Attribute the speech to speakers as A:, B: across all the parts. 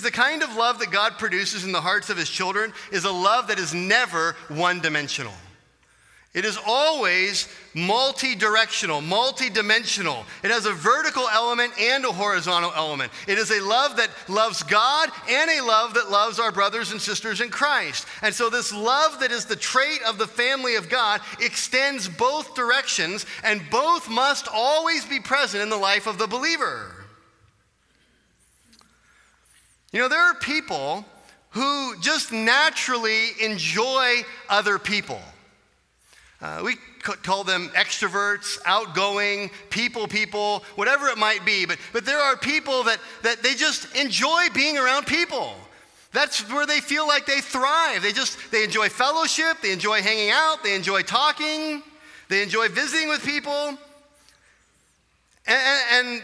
A: The kind of love that God produces in the hearts of his children is a love that is never one-dimensional. It is always multi-directional, multi-dimensional. It has a vertical element and a horizontal element. It is a love that loves God and a love that loves our brothers and sisters in Christ. And so this love that is the trait of the family of God extends both directions, and both must always be present in the life of the believer. You know, there are people who just naturally enjoy other people. We call them extroverts, outgoing, people, whatever it might be. But there are people that they just enjoy being around people. That's where they feel like they thrive. They enjoy fellowship, they enjoy hanging out, they enjoy talking, they enjoy visiting with people. And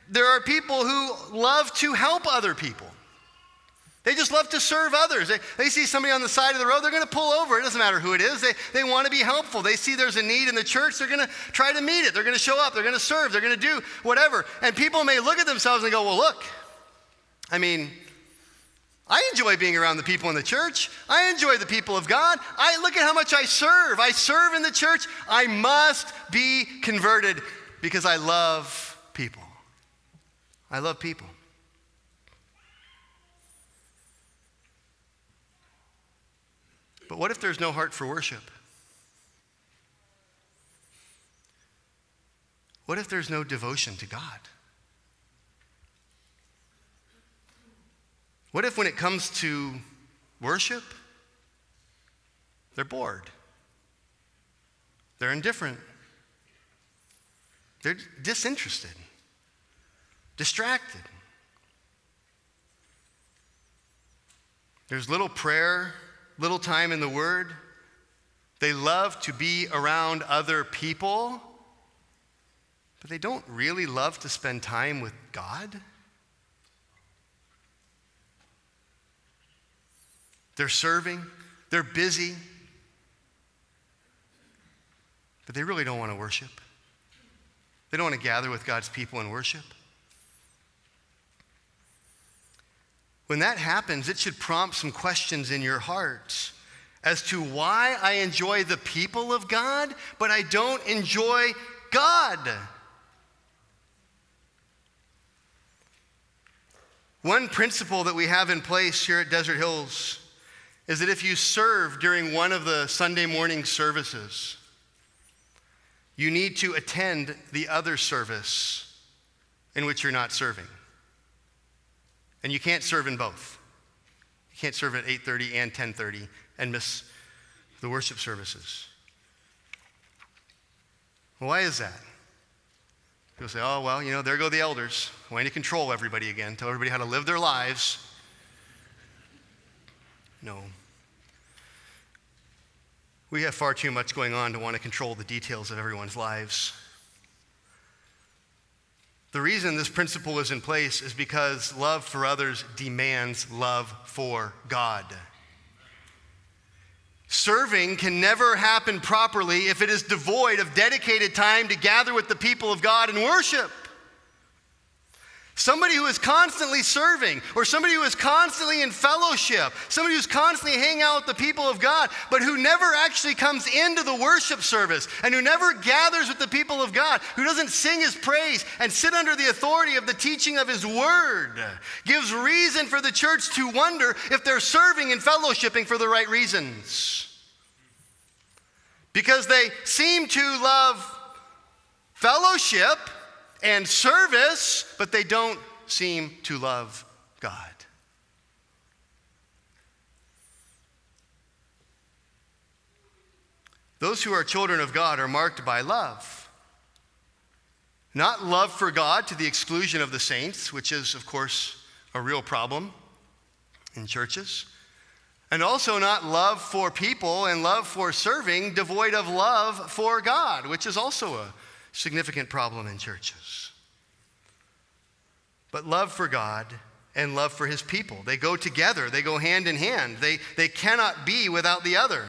A: there are people who love to help other people. They just love to serve others. They see somebody on the side of the road, they're going to pull over. It doesn't matter who it is. They want to be helpful. They see there's a need in the church, they're going to try to meet it. They're going to show up. They're going to serve. They're going to do whatever. And people may look at themselves and go, well, look, I mean, I enjoy being around the people in the church. I enjoy the people of God. Look at how much I serve. I serve in the church. I must be converted because I love people. I love people. But what if there's no heart for worship? What if there's no devotion to God? What if when it comes to worship, they're bored? They're indifferent. They're disinterested, distracted. There's little prayer, little time in the Word. They love to be around other people, but they don't really love to spend time with God. They're serving, they're busy, but they really don't want to worship. They don't want to gather with God's people and worship. When that happens, it should prompt some questions in your heart as to why I enjoy the people of God, but I don't enjoy God. One principle that we have in place here at Desert Hills is that if you serve during one of the Sunday morning services, you need to attend the other service in which you're not serving. And you can't serve in both. You can't serve at 8:30 and 10:30 and miss the worship services. Well, why is that? People say, oh, well, there go the elders, wanting to control everybody again, tell everybody how to live their lives. No. We have far too much going on to want to control the details of everyone's lives. The reason this principle is in place is because love for others demands love for God. Serving can never happen properly if it is devoid of dedicated time to gather with the people of God and worship. Somebody who is constantly serving, or somebody who is constantly in fellowship, somebody who's constantly hanging out with the people of God, but who never actually comes into the worship service and who never gathers with the people of God, who doesn't sing his praise and sit under the authority of the teaching of his word, gives reason for the church to wonder if they're serving and fellowshipping for the right reasons. Because they seem to love fellowship and service, but they don't seem to love God. Those who are children of God are marked by love. Not love for God to the exclusion of the saints, which is, of course, a real problem in churches. And also not love for people and love for serving devoid of love for God, which is also a significant problem in churches. But love for God and love for his people, they go together. They go hand in hand. They cannot be without the other.